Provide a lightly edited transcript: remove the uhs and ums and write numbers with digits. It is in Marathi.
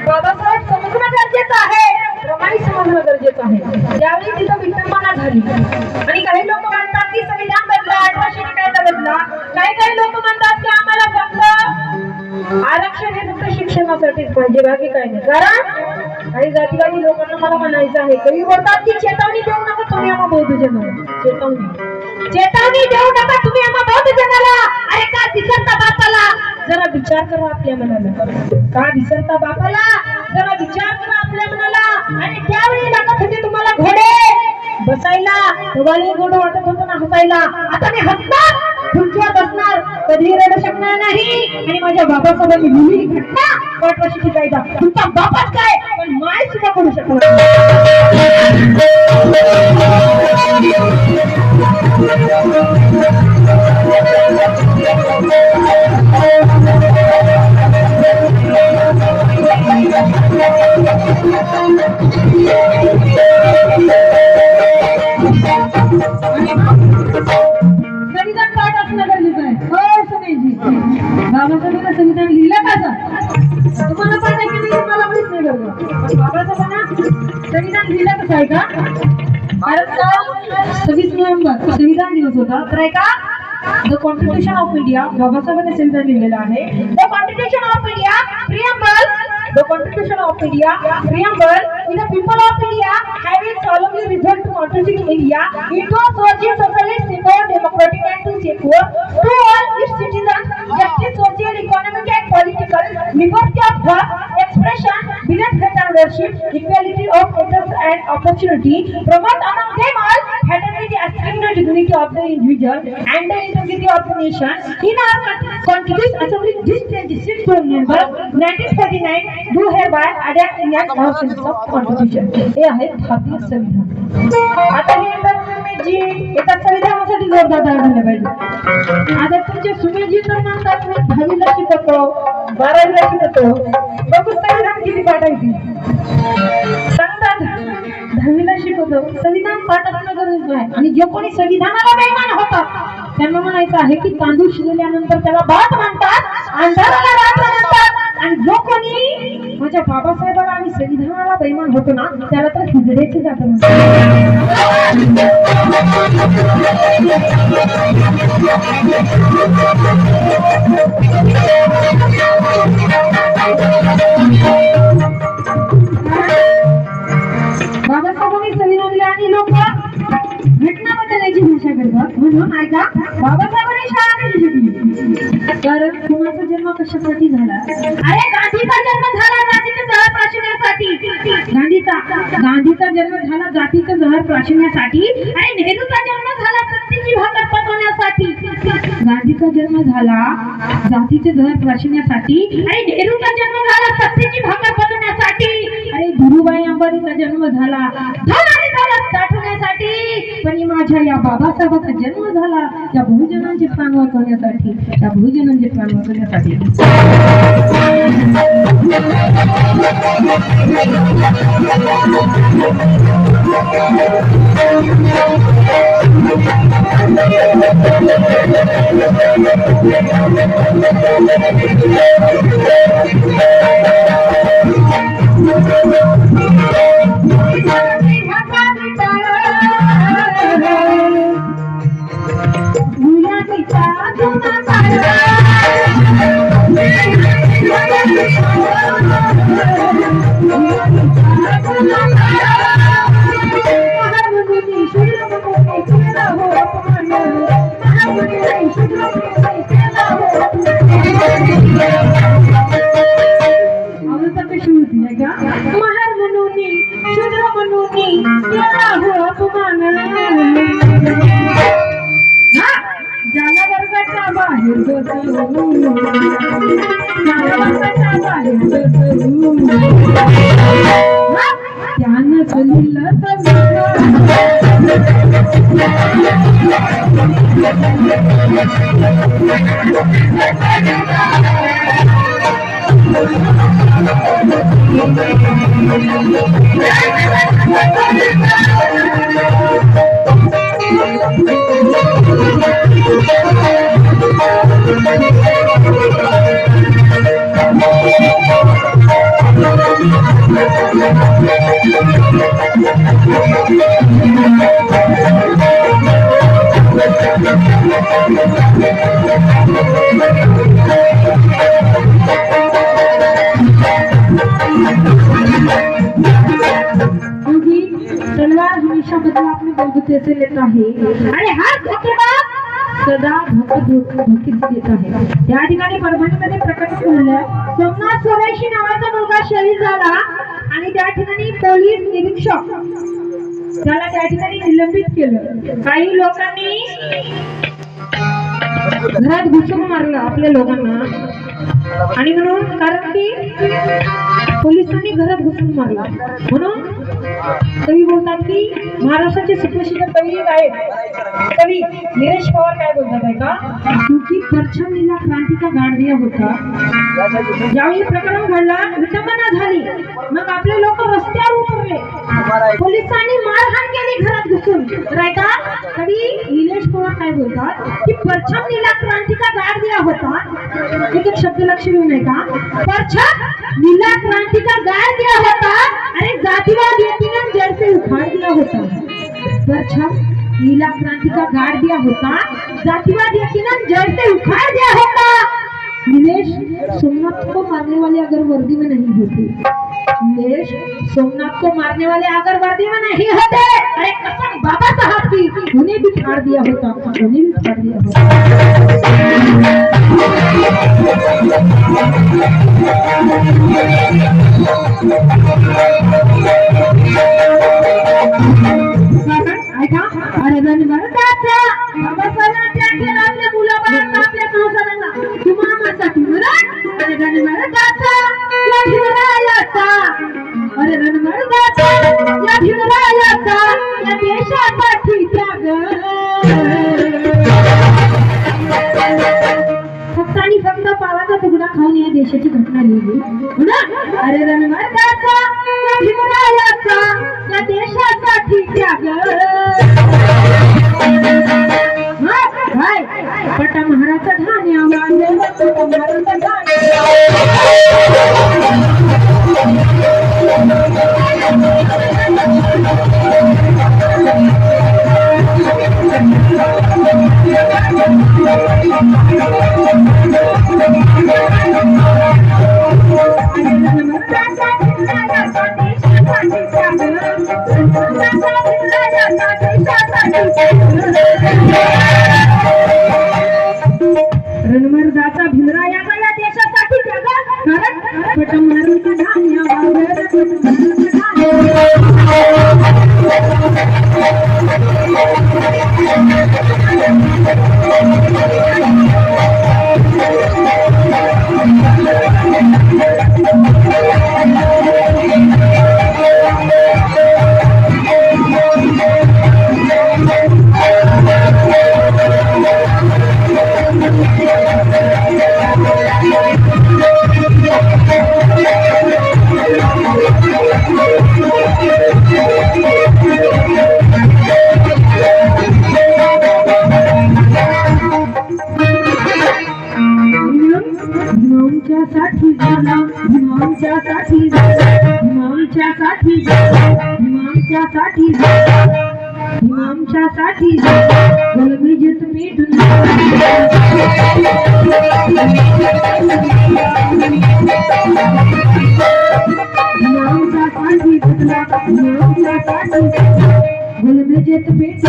बाबासाहेब समजणं गरजेचं आहे, प्रमाणे समजणं गरजेचं आहे. ज्यावेळी तिथं विटंबना झाली आणि काही लोक म्हणतात की संविधान बदला, 1800 कायदा बदला. काही लोक म्हणतात की आम्हाला फक्त आरक्षण हे फक्त शिक्षणासाठीच पाहिजे, बाकी काही नाही. कारण काही जातीवादी लोकांना मला म्हणायचं आहे, कधी बोलतात की चेतावणी देऊ नका तुम्ही आम्हा बौद्ध जनाला. चेतावणी देऊ नका तुम्ही आम्हा बौद्ध जनाला. अरे का विसरता बापाला? जरा विचार करा आपल्या मनाला. का विसरता बापाला? जरा विचार करा आपल्या मनाला. आणि त्यावेळी लागत होते तुम्हाला घोडे बसायला, तुम्हाला घोडं वाटत होतं ना हसायला. आता मी हसणार, खुर्चीवर बसणार, कधी रडू शकणार नाही. आणि माझ्या बाबासाहेबांनी लिहिली घटना, 1800 कायदा तुमचा बापाच काय पण माय सुद्धा करू शकणार संविधान पाठ असणं गरजेचं आहे. हो समीजी, बाबासाहेबांना संविधान लिहिलं कसं? तुम्हाला पाठ आहे की नाही तुम्हाला माहित नाही बरोबर. बाबासाहेबांना संविधान लिहिलं कसं आहे का? भारतचा 26 नोव्हेंबर संविधान दिवस होता. तर आहे का, द कॉन्स्टिट्यूशन ऑफ इंडिया बाबासाहेबांनी संविधान लिहिलेलं आहे. The constitution of India preamble, the Constitution of India preamble, in the people of India having solemnly resolved to constitute India into a sovereign, socialist, secure, democratic and to secure to all its citizens justice, social, economic and political liberty of thought, expression, belief and ownership, equality of interest and opportunity, promote among them all fraternity, esteem the dignity of the individual and the integrity of the nation. In our Constitution Assembly this 26th November 1949 do hereby adapt in act of Constitution. हे आहे भारतीय संविधान. आता हे तर सुमेजी एका संविधानासाठी जोरदार टाळले पाहिजे. आता तुमचे सुमेजी तर म्हणतात मी 10वीला शिकतो, 12वीला शिकतो, बघू संविधान किती पाठायची सांगतात. 10वीला शिकवतो, संविधान पाठ असणं गरजेचं आहे. आणि जे कोणी संविधानाला बेईमान होतात त्यांना म्हणायचं आहे की तांदूळ शिजल्यानंतर त्याला भात म्हणतात, अंधाराला रात्र म्हणतात. आणि जो कोणी माझ्या बाबासाहेबाला आणि संविधानाला बेईमान होतो ना त्याला तर हिजड्याचे जातं. बाबासाहेबांनी संविधान दिले आणि लोक घटना बदलण्याची भाषा करतात. म्हणून ऐका, बाबासाहेबांनी शाळा कशी शिकली? कारण कुणाचा जन्म कशासाठी झाला? अरे गांधीचा जन्म झाला जातीचे जहर प्राशण्यासाठी. गांधीचा जन्म झाला जातीचे जहर प्राशण्यासाठी. आणि नेहरूचा जन्म झाला सत्तेची भाकर पचवण्यासाठी. गांधीचा जन्म झाला जातीचे जहर प्राशण्यासाठी आणि नेहरूचा जन्म झाला सत्तेची भाकर पचवण्यासाठी. अरे धीरूभाई अंबानीचा जन्म झाला साठवण्यासाठी. पण माझ्या या बाबासाहेबांचा जन्म झाला या बहुजनांचे प्राण वाचवण्यासाठी, या बहुजनांचे प्राण वाचवण्यासाठी. क्योंकि तलवार हमेशा बदला अपने बलबूते से लेता है आणि हा धोकेबाज सदा धोके देत आहे. त्या ठिकाणी परभणीमध्ये प्रकट झालं सोमनाथ सोरेशी नावाचा मुलगा शहीद झाला आणि त्या ठिकाणी पोलीस निरीक्षक त्याला त्या ठिकाणी निलंबित केलं. काही लोकांनी घरात घुसून मारलं आपल्या लोकांना आणि म्हणून कारण की पोलिसांनी घरात घुसून मारला म्हणून कवी बोलतात की महाराष्ट्राचे सुप्रसिद्ध कवी आहेत कवी नीरज पवार काय बोलतात आहे का क्योंकि परछम नीला क्रांती का गाड दिया होता. ज्यावेळी प्रकरण घडला विटंबना झाली मग आपले लोक रस्त्यावर उतरले पोलिसांनी मारहाण केली घरात घुसून. तर ऐका कवी नीरज पवार काय बोलतात की परछम नीला क्रांती का गाड दिया होता. एक शब्द लक्ष देऊन आहे का परछम नीला क्रांती का गाड़ दिया होता अरे जातिवाद यकीनन जड़ से उखाड़ दिया होता. परछम नीला क्रांति का गाड़ दिया होता जातिवाद यकीनन जड़ से उखाड़ दिया होता. नीलेश सोमनाथ को मारने वाले अगर वर्दी में नहीं होते नीलेश सोमनाथ को मारने वाले अगर वर्दी में नहीं होते अरे कसम बाबा साहब की उन्हें भी फाड़ दिया होता उन्हें भी फाड़ दिया होता. ऐका अरे रणभरताचा बाबासाहेबांनी केला आपल्या मुलाबाळांना आपल्या संसाराला तुम्हासाठी म्हणून अरे रणभरताचा या भीमरायाचा अरे रणभरताचा या भीमरायाचा या देशासाठी त्याग फक्त आणि फक्त पावाचा तुकडा खाऊन या देशाची घटना लिहिली म्हणून अरे रणभरताचा या भीमरायाचा या देशासाठी त्याग पटा महाराचा धान्या रणमर्दाचा भीमरायाचा या देशासाठी त्याग कारण पट महाराचा हिमांच्यासाठी गलबी जित मीठ हिमांच्यासाठी बदला हिमांच्यासाठी गलबी जित मीठ